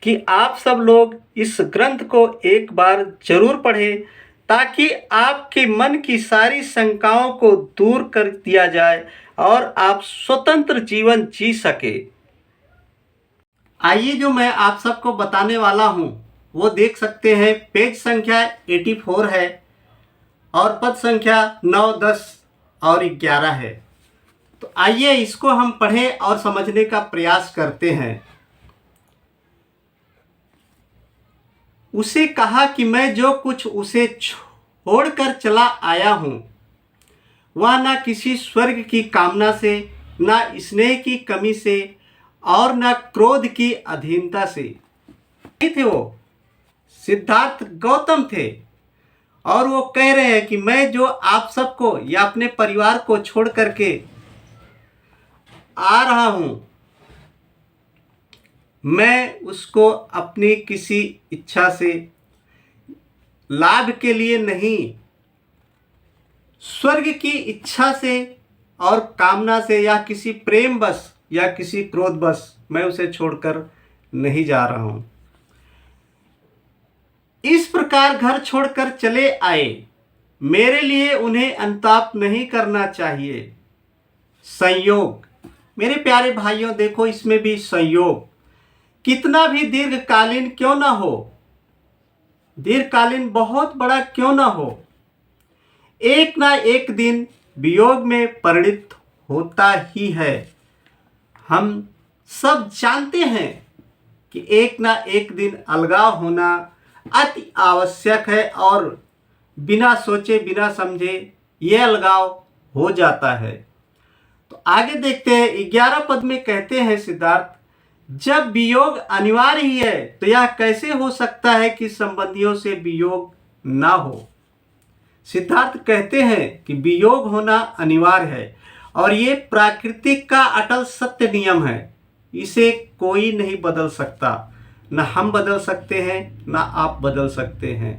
कि आप सब लोग इस ग्रंथ को एक बार जरूर पढ़ें, ताकि आपके मन की सारी शंकाओं को दूर कर दिया जाए और आप स्वतंत्र जीवन जी सके। आइए, जो मैं आप सबको बताने वाला हूँ वो देख सकते हैं। पेज संख्या 84 है और पद संख्या 9, 10 और 11 है। तो आइए इसको हम पढ़ें और समझने का प्रयास करते हैं। उसे कहा कि मैं जो कुछ उसे छोड़कर चला आया हूँ वह न किसी स्वर्ग की कामना से, न स्नेह की कमी से और न क्रोध की अधीनता से थे। वो सिद्धार्थ गौतम थे और वो कह रहे हैं कि मैं जो आप सबको या अपने परिवार को छोड़ करके आ रहा हूं, मैं उसको अपनी किसी इच्छा से, लाभ के लिए नहीं, स्वर्ग की इच्छा से और कामना से या किसी प्रेम बस या किसी क्रोध बस मैं उसे छोड़कर नहीं जा रहा हूं। इस प्रकार घर छोड़कर चले आए, मेरे लिए उन्हें अनुताप नहीं करना चाहिए। संयोग, मेरे प्यारे भाइयों, देखो इसमें भी संयोग कितना भी दीर्घकालीन क्यों ना हो, दीर्घकालीन बहुत बड़ा क्यों ना हो, एक ना एक दिन वियोग में परिणित होता ही है। हम सब जानते हैं कि एक ना एक दिन अलगाव होना अति आवश्यक है और बिना सोचे बिना समझे यह अलगाव हो जाता है। तो आगे देखते हैं। 11 पद में कहते हैं सिद्धार्थ, जब वियोग अनिवार्य ही है तो यह कैसे हो सकता है कि संबंधियों से वियोग ना हो। सिद्धार्थ कहते हैं कि वियोग होना अनिवार्य है और ये प्राकृतिक का अटल सत्य नियम है। इसे कोई नहीं बदल सकता, न हम बदल सकते हैं न आप बदल सकते हैं।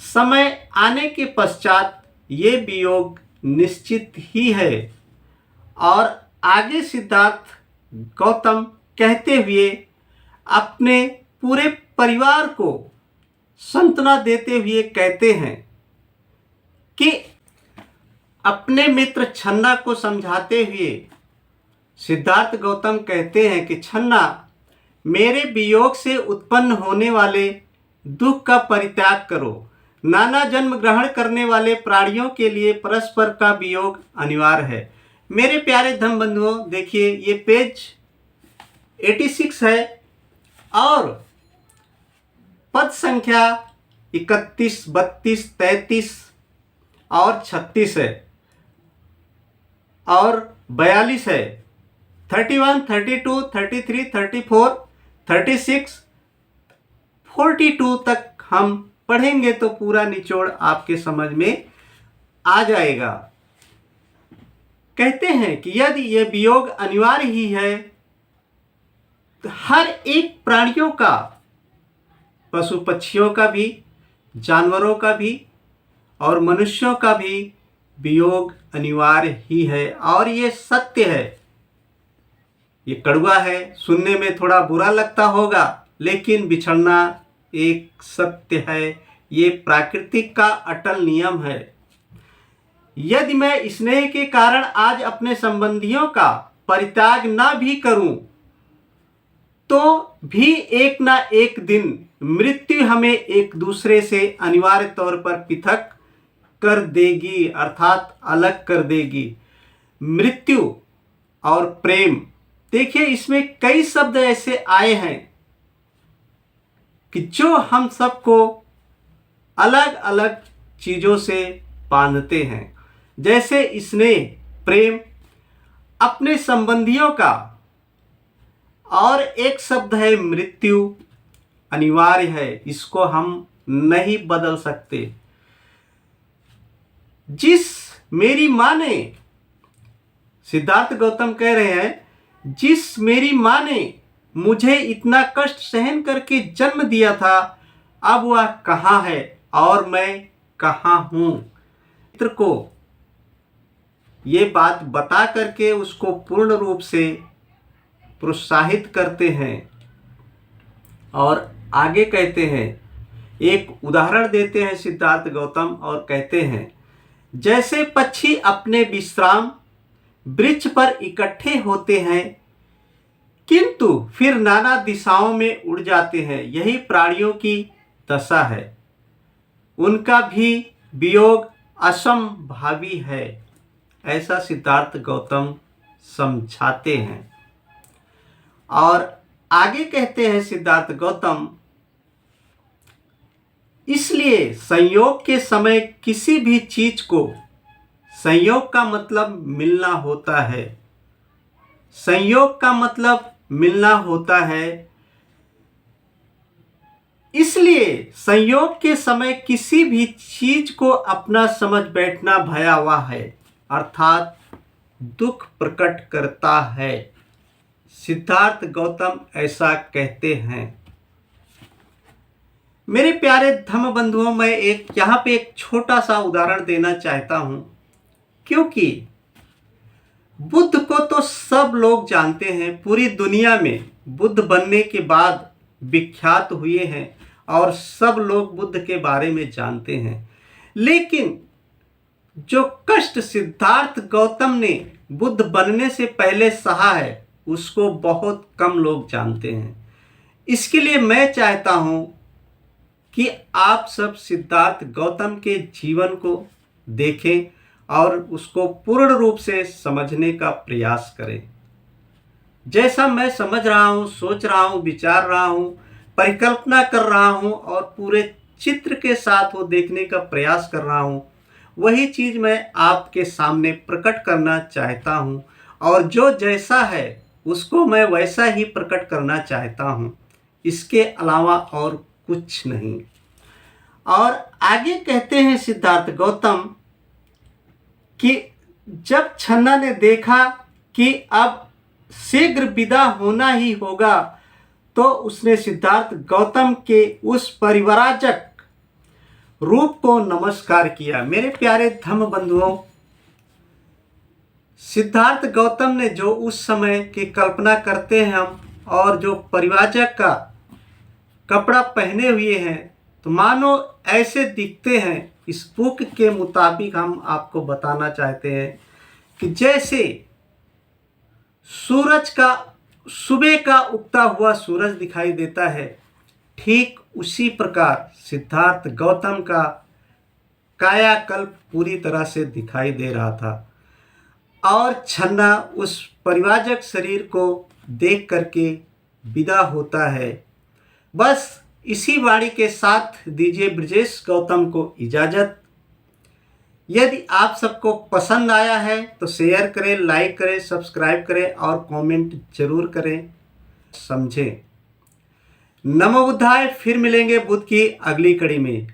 समय आने के पश्चात ये वियोग निश्चित ही है। और आगे सिद्धार्थ गौतम कहते हुए अपने पूरे परिवार को सांत्वना देते हुए कहते हैं कि अपने मित्र छन्ना को समझाते हुए सिद्धार्थ गौतम कहते हैं कि छन्ना, मेरे वियोग से उत्पन्न होने वाले दुख का परित्याग करो। नाना जन्म ग्रहण करने वाले प्राणियों के लिए परस्पर का वियोग अनिवार्य है। मेरे प्यारे धर्म बंधुओं, देखिए ये पेज 86 है और पद संख्या 31, 32, 33 और 36 है और 42 है। 31, 32, 33, 34, 36, 42 तक हम पढ़ेंगे तो पूरा निचोड़ आपके समझ में आ जाएगा। कहते हैं कि यदि यह वियोग अनिवार्य ही है तो हर एक प्राणियों का, पशु पक्षियों का भी, जानवरों का भी और मनुष्यों का भी वियोग अनिवार्य ही है। और ये सत्य है। ये कड़वा है, सुनने में थोड़ा बुरा लगता होगा, लेकिन बिछड़ना एक सत्य है। ये प्राकृतिक का अटल नियम है। यदि मैं स्नेह के कारण आज अपने संबंधियों का परित्याग ना भी करूं तो भी एक ना एक दिन मृत्यु हमें एक दूसरे से अनिवार्य तौर पर पृथक कर देगी, अर्थात अलग कर देगी। मृत्यु और प्रेम, देखिए इसमें कई शब्द ऐसे आए हैं कि जो हम सबको अलग अलग चीजों से बांधते हैं। जैसे स्नेह, प्रेम अपने संबंधियों का, और एक शब्द है मृत्यु, अनिवार्य है, इसको हम नहीं बदल सकते। जिस मेरी मां ने, सिद्धार्थ गौतम कह रहे हैं, जिस मेरी मां ने मुझे इतना कष्ट सहन करके जन्म दिया था, अब वह कहाँ है और मैं कहाँ हूं। मित्र को ये बात बता करके उसको पूर्ण रूप से प्रोत्साहित करते हैं और आगे कहते हैं, एक उदाहरण देते हैं सिद्धार्थ गौतम और कहते हैं, जैसे पक्षी अपने विश्राम वृक्ष पर इकट्ठे होते हैं किंतु फिर नाना दिशाओं में उड़ जाते हैं, यही प्राणियों की दशा है। उनका भी वियोग असंभावी है। ऐसा सिद्धार्थ गौतम समझाते हैं। और आगे कहते हैं सिद्धार्थ गौतम, इसलिए संयोग के समय किसी भी चीज को, संयोग का मतलब मिलना होता है, संयोग का मतलब मिलना होता है, इसलिए संयोग के समय किसी भी चीज को अपना समझ बैठना भयावह है, अर्थात दुख प्रकट करता है। सिद्धार्थ गौतम ऐसा कहते हैं। मेरे प्यारे धम्म बंधुओं, मैं यहाँ पे एक छोटा सा उदाहरण देना चाहता हूं, क्योंकि बुद्ध को तो सब लोग जानते हैं, पूरी दुनिया में बुद्ध बनने के बाद विख्यात हुए हैं और सब लोग बुद्ध के बारे में जानते हैं। लेकिन जो कष्ट सिद्धार्थ गौतम ने बुद्ध बनने से पहले सहा है, उसको बहुत कम लोग जानते हैं। इसके लिए मैं चाहता हूं कि आप सब सिद्धार्थ गौतम के जीवन को देखें और उसको पूर्ण रूप से समझने का प्रयास करें। जैसा मैं समझ रहा हूं, सोच रहा हूं, विचार रहा हूं, परिकल्पना कर रहा हूं और पूरे चित्र के साथ वो देखने का प्रयास कर रहा हूं, वही चीज मैं आपके सामने प्रकट करना चाहता हूं। और जो जैसा है उसको मैं वैसा ही प्रकट करना चाहता हूं, इसके अलावा और कुछ नहीं। और आगे कहते हैं सिद्धार्थ गौतम कि जब छन्ना ने देखा कि अब शीघ्र विदा होना ही होगा, तो उसने सिद्धार्थ गौतम के उस परिव्राजक रूप को नमस्कार किया। मेरे प्यारे धम्म बंधुओं, सिद्धार्थ गौतम ने जो उस समय की कल्पना करते हैं हम, और जो परिव्राजक का कपड़ा पहने हुए हैं, तो मानो ऐसे दिखते हैं। इस बुक के मुताबिक हम आपको बताना चाहते हैं कि जैसे सूरज का, सुबह का उगता हुआ सूरज दिखाई देता है, ठीक उसी प्रकार सिद्धार्थ गौतम का कायाकल्प पूरी तरह से दिखाई दे रहा था। और छन्ना उस परिव्राजक शरीर को देख करके विदा होता है। बस इसी वाणी के साथ दीजिए ब्रजेश गौतम को इजाज़त। यदि आप सबको पसंद आया है तो शेयर करें, लाइक करें, सब्सक्राइब करें और कमेंट जरूर करें, समझें। नमो बुद्धाय। फिर मिलेंगे बुद्ध की अगली कड़ी में।